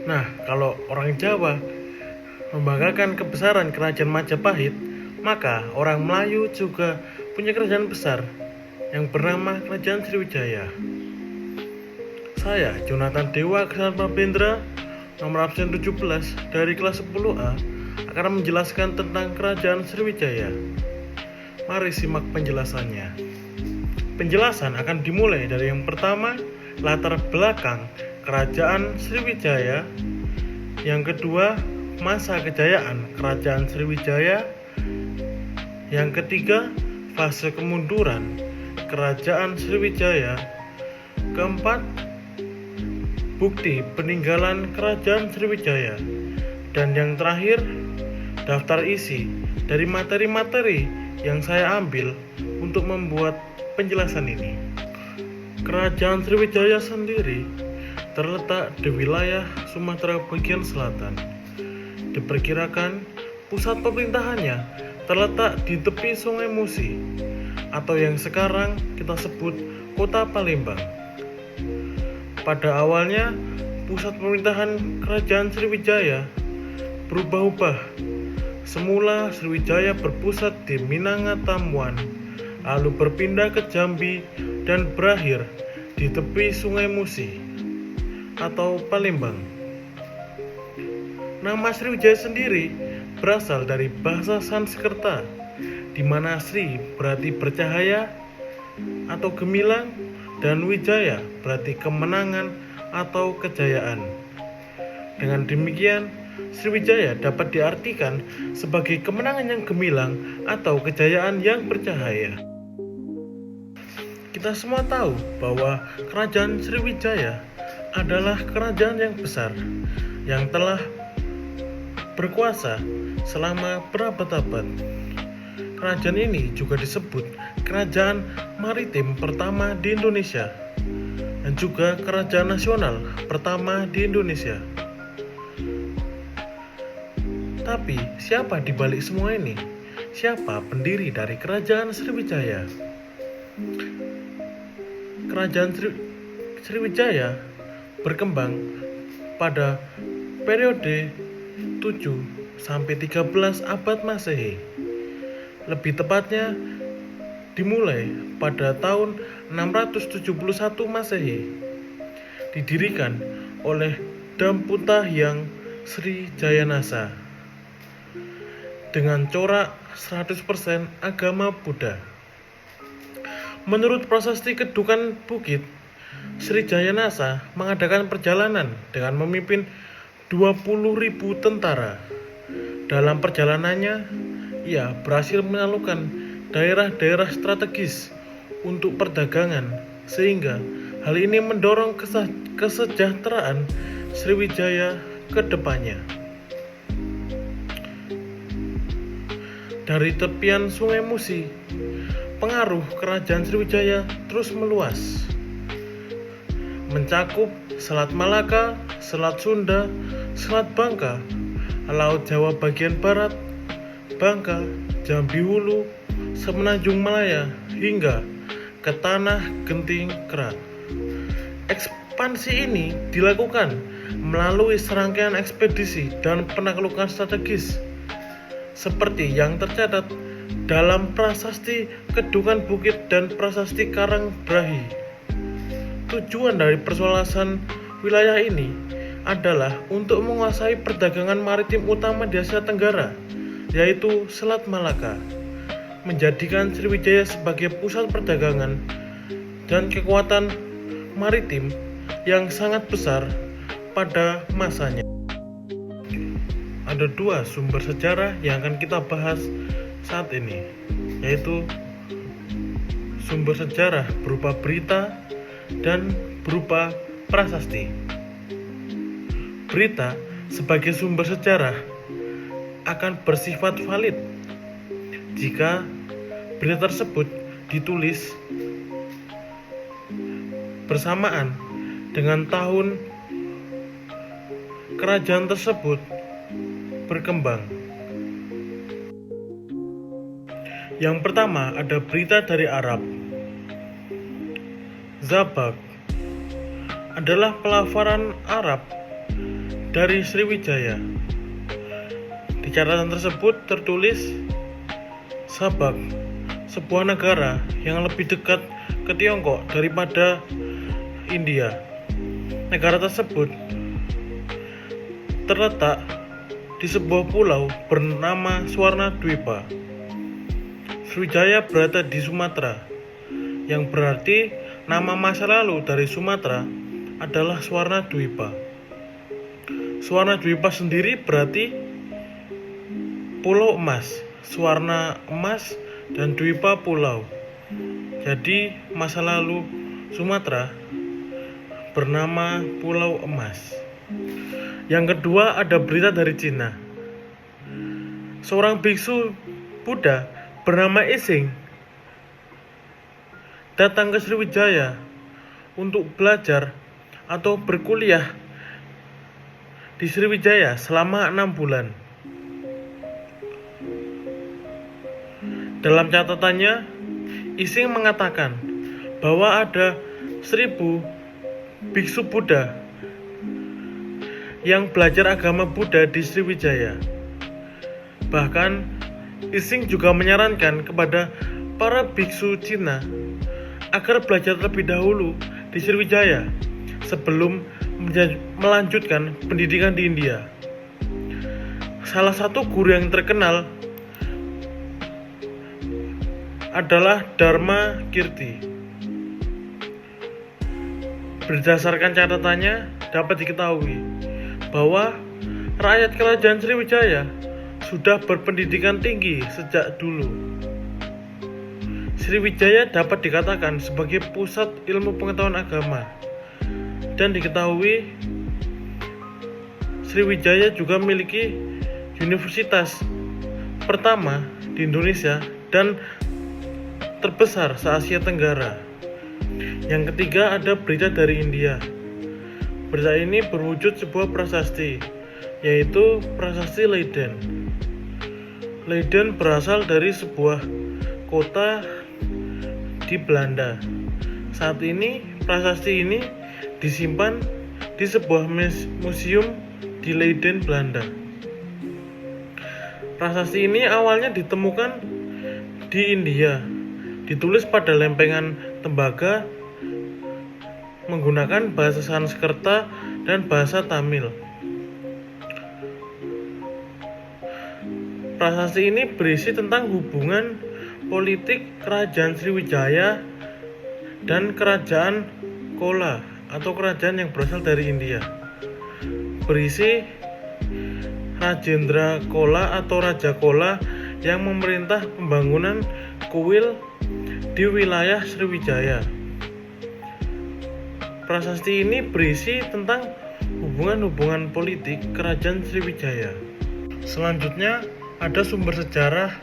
Nah, kalau orang Jawa membanggakan kebesaran kerajaan Majapahit, maka orang Melayu juga punya kerajaan besar yang bernama Kerajaan Sriwijaya. Saya, Jonathan Dewa Krisnatma Bendra, nomor absen 17 dari kelas 10A, akan menjelaskan tentang Kerajaan Sriwijaya. Mari simak penjelasannya. Penjelasan akan dimulai dari yang pertama, latar belakang Kerajaan Sriwijaya. Yang kedua, masa kejayaan Kerajaan Sriwijaya. Yang ketiga, fase kemunduran Kerajaan Sriwijaya. Keempat, bukti peninggalan Kerajaan Sriwijaya. Dan yang terakhir, daftar isi dari materi-materi yang saya ambil untuk membuat penjelasan ini. Kerajaan Sriwijaya sendiri terletak di wilayah Sumatera bagian selatan. Diperkirakan pusat pemerintahannya terletak di tepi Sungai Musi, atau yang sekarang kita sebut Kota Palembang. Pada awalnya, pusat pemerintahan Kerajaan Sriwijaya berubah-ubah. Semula Sriwijaya berpusat di Minangatamuan, lalu berpindah ke Jambi dan berakhir di tepi Sungai Musi atau Palembang. Nama Sriwijaya sendiri berasal dari bahasa Sanskerta, di mana Sri berarti bercahaya atau gemilang dan Wijaya berarti kemenangan atau kejayaan. Dengan demikian, Sriwijaya dapat diartikan sebagai kemenangan yang gemilang atau kejayaan yang bercahaya. Kita semua tahu bahwa Kerajaan Sriwijaya adalah kerajaan yang besar yang telah berkuasa selama berabad-abad. Kerajaan ini juga disebut kerajaan maritim pertama di Indonesia dan juga kerajaan nasional pertama di Indonesia. Tapi siapa di balik semua ini? Siapa pendiri dari Kerajaan Sriwijaya? Kerajaan Sriwijaya berkembang pada periode 7 sampai 13 abad Masehi. Lebih tepatnya dimulai pada tahun 671 Masehi. Didirikan oleh Damputa Hyang Sri Jayanasa dengan corak 100% agama Buddha. Menurut prasasti Kedukan Bukit, Sri Jayanasa mengadakan perjalanan dengan memimpin 20.000 tentara. Dalam perjalanannya, ia berhasil menaklukkan daerah-daerah strategis untuk perdagangan, sehingga hal ini mendorong kesejahteraan Sriwijaya ke depannya. Dari tepian Sungai Musi, pengaruh Kerajaan Sriwijaya terus meluas, mencakup Selat Malaka, Selat Sunda, Selat Bangka, Laut Jawa bagian barat, Bangka, Jambi Hulu, Semenanjung Malaya, hingga ke Tanah Genting Kerak. Ekspansi ini dilakukan melalui serangkaian ekspedisi dan penaklukan strategis seperti yang tercatat dalam prasasti Kedukan Bukit dan prasasti Karangbrahi. Tujuan dari perluasan wilayah ini adalah untuk menguasai perdagangan maritim utama di Asia Tenggara, yaitu Selat Malaka, menjadikan Sriwijaya sebagai pusat perdagangan dan kekuatan maritim yang sangat besar pada masanya. Ada dua sumber sejarah yang akan kita bahas saat ini, yaitu sumber sejarah berupa berita dan berupa prasasti. Berita sebagai sumber sejarah akan bersifat valid jika berita tersebut ditulis bersamaan dengan tahun kerajaan tersebut berkembang. Yang pertama ada berita dari Arab. Zabak adalah pelafaran Arab dari Sriwijaya. Di catatan tersebut tertulis Sabak, sebuah negara yang lebih dekat ke Tiongkok daripada India. Negara tersebut terletak di sebuah pulau bernama Swarna Dwipa. Sriwijaya berada di Sumatera, yang berarti nama masa lalu dari Sumatera adalah Swarna Dwipa. Swarna Dwipa sendiri berarti pulau emas, Swarna emas, dan Dwipa pulau. Jadi masa lalu Sumatera bernama Pulau Emas. Yang kedua ada berita dari Cina. Seorang biksu Buddha bernama Ising datang ke Sriwijaya untuk belajar atau berkuliah di Sriwijaya selama 6 bulan. Dalam catatannya, Ising mengatakan bahwa ada 1000 biksu Buddha yang belajar agama Buddha di Sriwijaya. Bahkan, Ising juga menyarankan kepada para biksu Cina agar belajar terlebih dahulu di Sriwijaya sebelum melanjutkan pendidikan di India. Salah satu guru yang terkenal adalah Dharma Kirti. Berdasarkan catatannya dapat diketahui bahwa rakyat kerajaan Sriwijaya sudah berpendidikan tinggi sejak dulu. Sriwijaya dapat dikatakan sebagai pusat ilmu pengetahuan agama, dan diketahui Sriwijaya juga memiliki universitas pertama di Indonesia dan terbesar se-Asia Tenggara. Yang ketiga ada berita dari India. Berita ini berwujud sebuah prasasti, yaitu prasasti Leiden. Leiden berasal dari sebuah kota di Belanda. Saat ini prasasti ini disimpan di sebuah museum di Leiden, Belanda. Prasasti ini awalnya ditemukan di India, ditulis pada lempengan tembaga menggunakan bahasa Sanskerta dan bahasa Tamil. Prasasti ini berisi tentang hubungan politik kerajaan Sriwijaya dan kerajaan Kola atau kerajaan yang berasal dari India. Berisi Rajendra Kola atau Raja Kola yang memerintah pembangunan kuil di wilayah Sriwijaya. Prasasti ini berisi tentang hubungan-hubungan politik kerajaan Sriwijaya. Selanjutnya ada sumber sejarah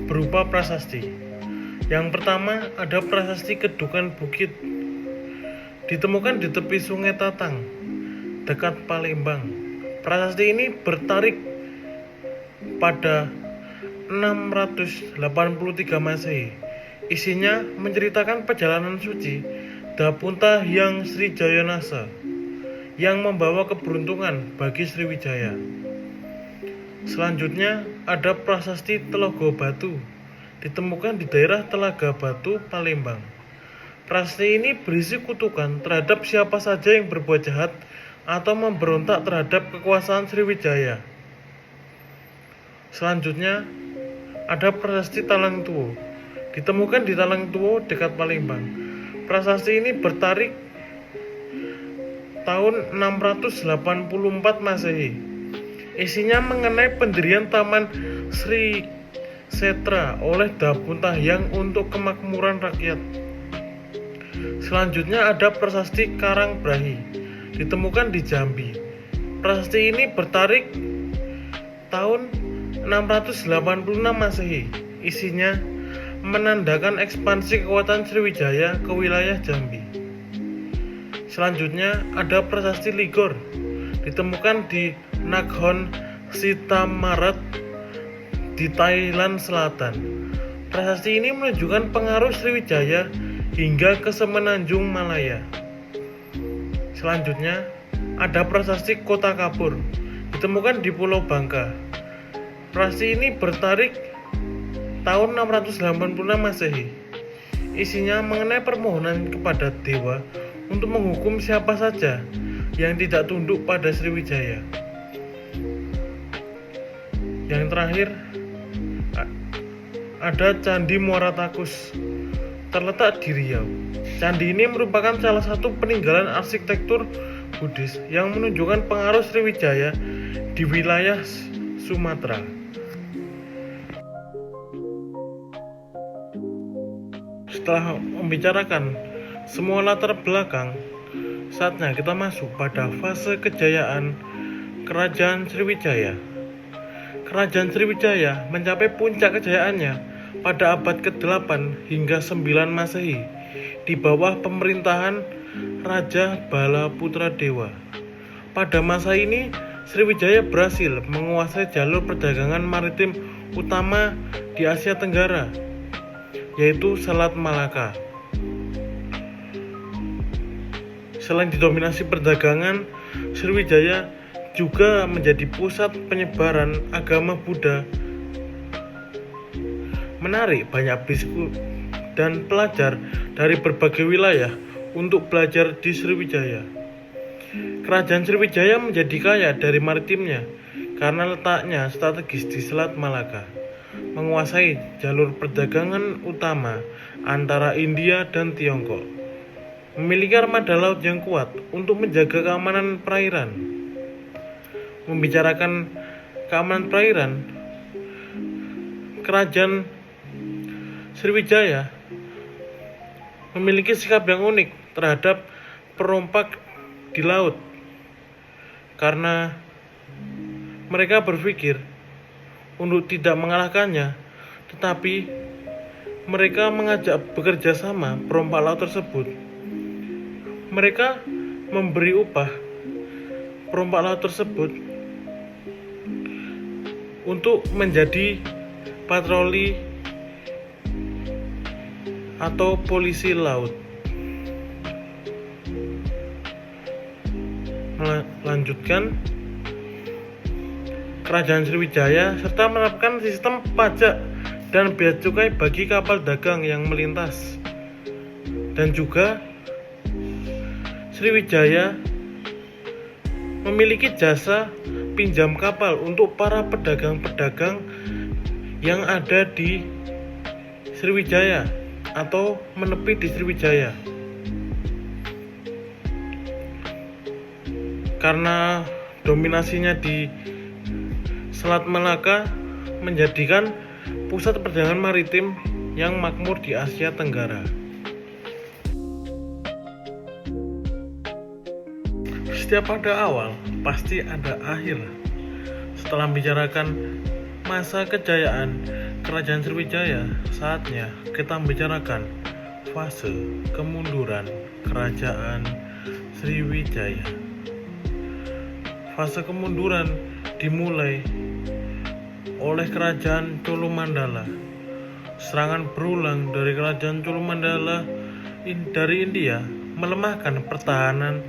berupa prasasti. Yang pertama ada prasasti Kedukan Bukit. Ditemukan di tepi Sungai Tatang, dekat Palembang. Prasasti ini bertarik pada 683 Masehi. Isinya menceritakan perjalanan suci Dapunta Hyang Srijayanasa yang membawa keberuntungan bagi Sriwijaya. Selanjutnya ada prasasti Telogo Batu. Ditemukan di daerah Telaga Batu, Palembang. Prasasti ini berisi kutukan terhadap siapa saja yang berbuat jahat atau memberontak terhadap kekuasaan Sriwijaya. Selanjutnya ada prasasti Talang Tuo. Ditemukan di Talang Tuo dekat Palembang. Prasasti ini bertarik tahun 684 Masehi. Isinya mengenai pendirian Taman Sri Setra oleh Dapunta Hyang untuk kemakmuran rakyat. Selanjutnya ada prasasti Karang Brahi. Ditemukan di Jambi. Prasasti ini bertarik tahun 686 Masehi. Isinya menandakan ekspansi kekuatan Sriwijaya ke wilayah Jambi. Selanjutnya ada prasasti Ligor. Ditemukan di Nakhon Sitamarat di Thailand Selatan. Prasasti ini menunjukkan pengaruh Sriwijaya hingga ke Semenanjung Malaya. Selanjutnya ada prasasti Kota Kapur ditemukan di Pulau Bangka. Prasasti ini bertarik tahun 686 Masehi. Isinya mengenai permohonan kepada dewa untuk menghukum siapa saja yang tidak tunduk pada Sriwijaya. Yang terakhir ada Candi Muara Takus, terletak di Riau. Candi ini merupakan salah satu peninggalan arsitektur Buddhis yang menunjukkan pengaruh Sriwijaya di wilayah Sumatera. Setelah membicarakan semua latar belakang, saatnya kita masuk pada fase kejayaan Kerajaan Sriwijaya. Kerajaan Sriwijaya mencapai puncak kejayaannya pada abad ke-8 hingga 9 Masehi di bawah pemerintahan Raja Bala Putra Dewa. Pada masa ini, Sriwijaya berhasil menguasai jalur perdagangan maritim utama di Asia Tenggara, yaitu Selat Malaka. Selain didominasi perdagangan, Sriwijaya juga menjadi pusat penyebaran agama Buddha, menarik banyak biskop dan pelajar dari berbagai wilayah untuk belajar di Sriwijaya. Kerajaan Sriwijaya menjadi kaya dari maritimnya karena letaknya strategis di Selat Malaka, menguasai jalur perdagangan utama antara India dan Tiongkok, memiliki armada laut yang kuat untuk menjaga keamanan perairan. Membicarakan keamanan perairan, Kerajaan Sriwijaya memiliki sikap yang unik terhadap perompak di laut, karena mereka berpikir untuk tidak mengalahkannya, tetapi mereka mengajak bekerja sama perompak laut tersebut. Mereka memberi upah perompak laut tersebut untuk menjadi patroli atau polisi laut. Melanjutkan, Kerajaan Sriwijaya serta menerapkan sistem pajak dan bea cukai bagi kapal dagang yang melintas. Dan juga Sriwijaya memiliki jasa pinjam kapal untuk para pedagang-pedagang yang ada di Sriwijaya atau menepi di Sriwijaya. Karena dominasinya di Selat Malaka menjadikan pusat perdagangan maritim yang makmur di Asia Tenggara. Setiap ada awal, pasti ada akhir. Setelah membicarakan masa kejayaan Kerajaan Sriwijaya, saatnya kita membicarakan fase kemunduran Kerajaan Sriwijaya. Fase kemunduran dimulai oleh Kerajaan Colomandala. Serangan berulang dari Kerajaan Colomandala dari India melemahkan pertahanan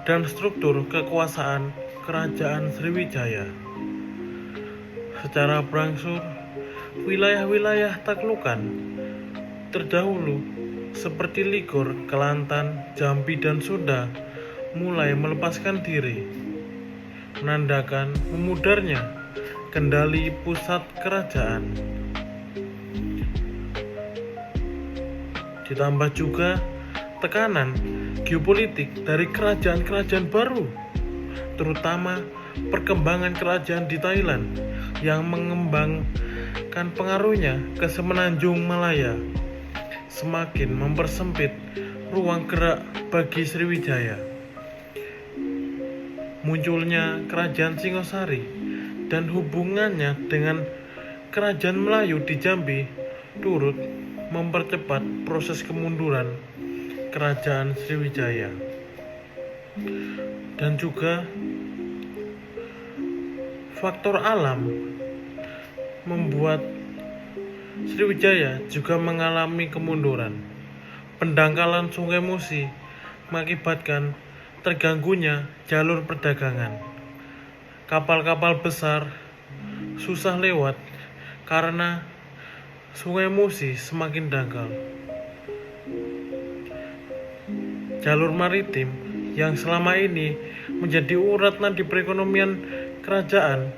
dan struktur kekuasaan Kerajaan Sriwijaya. Secara berangsur, wilayah-wilayah taklukan terdahulu seperti Ligor, Kelantan, Jambi, dan Sunda mulai melepaskan diri, menandakan memudarnya kendali pusat kerajaan. Ditambah juga tekanan geopolitik dari kerajaan-kerajaan baru, terutama perkembangan kerajaan di Thailand yang mengembangkan pengaruhnya ke semenanjung Malaya, semakin mempersempit ruang gerak bagi Sriwijaya. Munculnya Kerajaan Singosari dan hubungannya dengan Kerajaan Melayu di Jambi turut mempercepat proses kemunduran Kerajaan Sriwijaya. Dan juga faktor alam membuat Sriwijaya juga mengalami kemunduran. Pendangkalan Sungai Musi mengakibatkan terganggunya jalur perdagangan. Kapal-kapal besar susah lewat karena Sungai Musi semakin dangkal. Jalur maritim yang selama ini menjadi urat nadi perekonomian kerajaan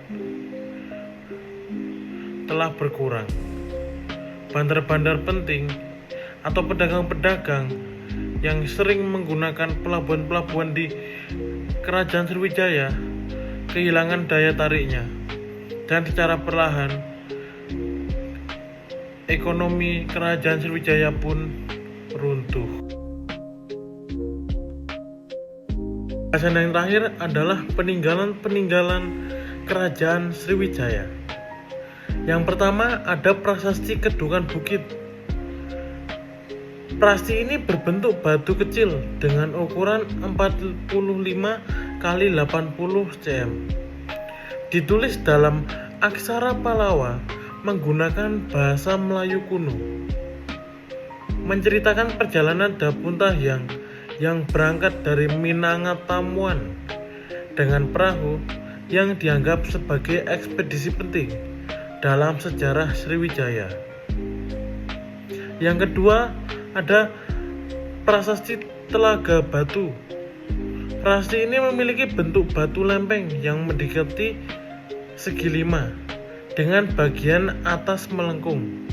telah berkurang. Bandar-bandar penting atau pedagang-pedagang yang sering menggunakan pelabuhan-pelabuhan di Kerajaan Sriwijaya kehilangan daya tariknya, dan secara perlahan ekonomi Kerajaan Sriwijaya pun runtuh. Bahasan yang terakhir adalah peninggalan-peninggalan Kerajaan Sriwijaya. Yang pertama ada Prasasti Kedungan Bukit. Prasasti ini berbentuk batu kecil dengan ukuran 45 kali 80 cm. Ditulis dalam aksara Pallawa menggunakan bahasa Melayu kuno. Menceritakan perjalanan Dapuntahyang yang berangkat dari Minangkabau dengan perahu yang dianggap sebagai ekspedisi penting dalam sejarah Sriwijaya. Yang kedua ada Prasasti Telaga Batu. Prasasti ini memiliki bentuk batu lempeng yang mendekati segi 5 dengan bagian atas melengkung.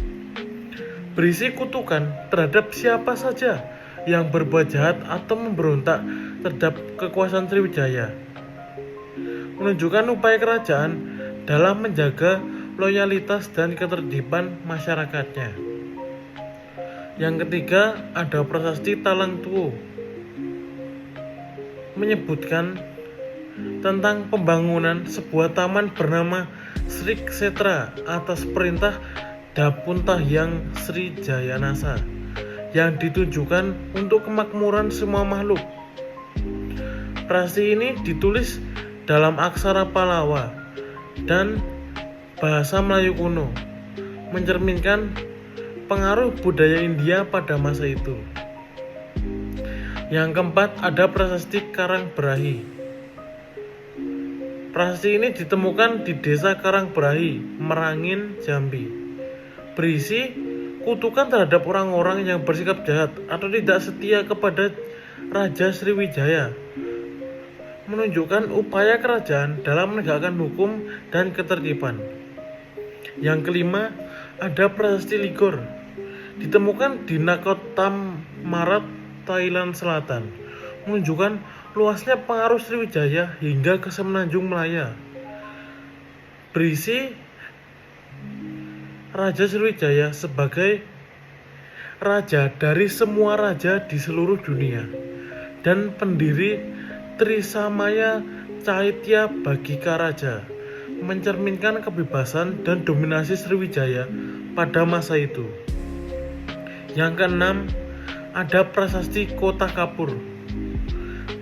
Berisi kutukan terhadap siapa saja yang berbuat jahat atau memberontak terhadap kekuasaan Sriwijaya. Menunjukkan upaya kerajaan dalam menjaga loyalitas dan ketertiban masyarakatnya. Yang ketiga ada Prasasti Talang Tuo, menyebutkan tentang pembangunan sebuah taman bernama Sri Kshetra atas perintah Dapuntahyang Sri Jayanasa yang ditujukan untuk kemakmuran semua makhluk. Prasasti ini ditulis dalam aksara Pallawa dan bahasa Melayu kuno, mencerminkan pengaruh budaya India pada masa itu. Yang keempat ada Prasasti Karangberahi. Prasasti ini ditemukan di Desa Karangberahi, Merangin, Jambi. Berisi kutukan terhadap orang-orang yang bersikap jahat atau tidak setia kepada Raja Sriwijaya, menunjukkan upaya kerajaan dalam menegakkan hukum dan ketertiban. Yang kelima ada Prasasti Ligor, ditemukan di Nakhon Marat, Thailand Selatan, menunjukkan luasnya pengaruh Sriwijaya hingga ke Semenanjung Malaya. Berisi Raja Sriwijaya sebagai raja dari semua raja di seluruh dunia dan pendiri Trisamaya Caitya Bagika Raja, mencerminkan kebebasan dan dominasi Sriwijaya pada masa itu. Yang keenam ada Prasasti Kota Kapur,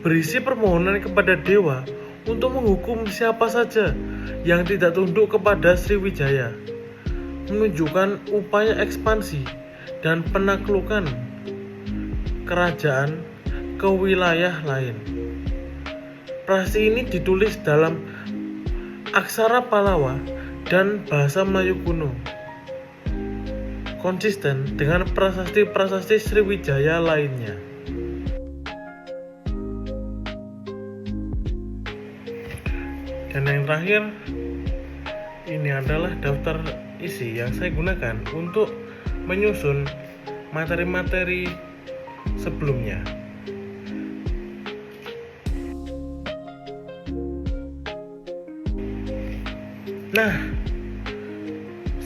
berisi permohonan kepada dewa untuk menghukum siapa saja yang tidak tunduk kepada Sriwijaya, menunjukkan upaya ekspansi dan penaklukan kerajaan ke wilayah lain. Prasasti ini ditulis dalam aksara Pallawa dan bahasa Melayu kuno, konsisten dengan prasasti-prasasti Sriwijaya lainnya. Dan yang terakhir, ini adalah daftar isi yang saya gunakan untuk menyusun materi-materi sebelumnya. Nah,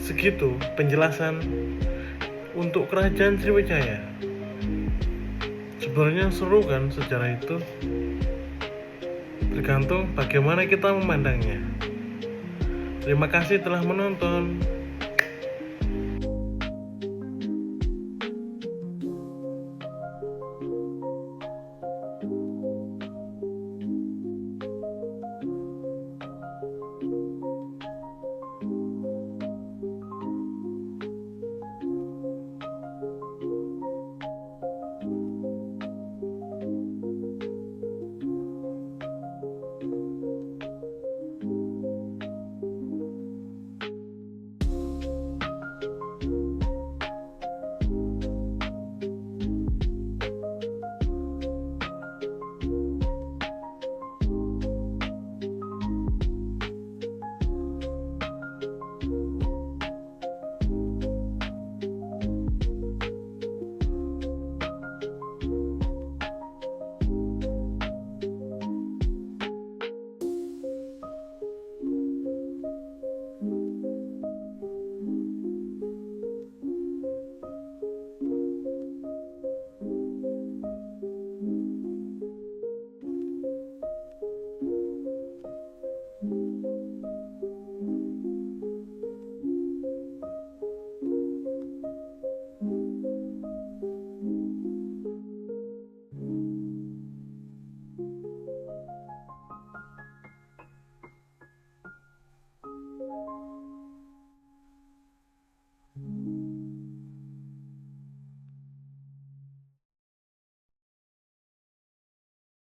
segitu penjelasan untuk Kerajaan Sriwijaya. Sebenarnya seru kan sejarah itu? Tergantung bagaimana kita memandangnya. Terima kasih telah menonton.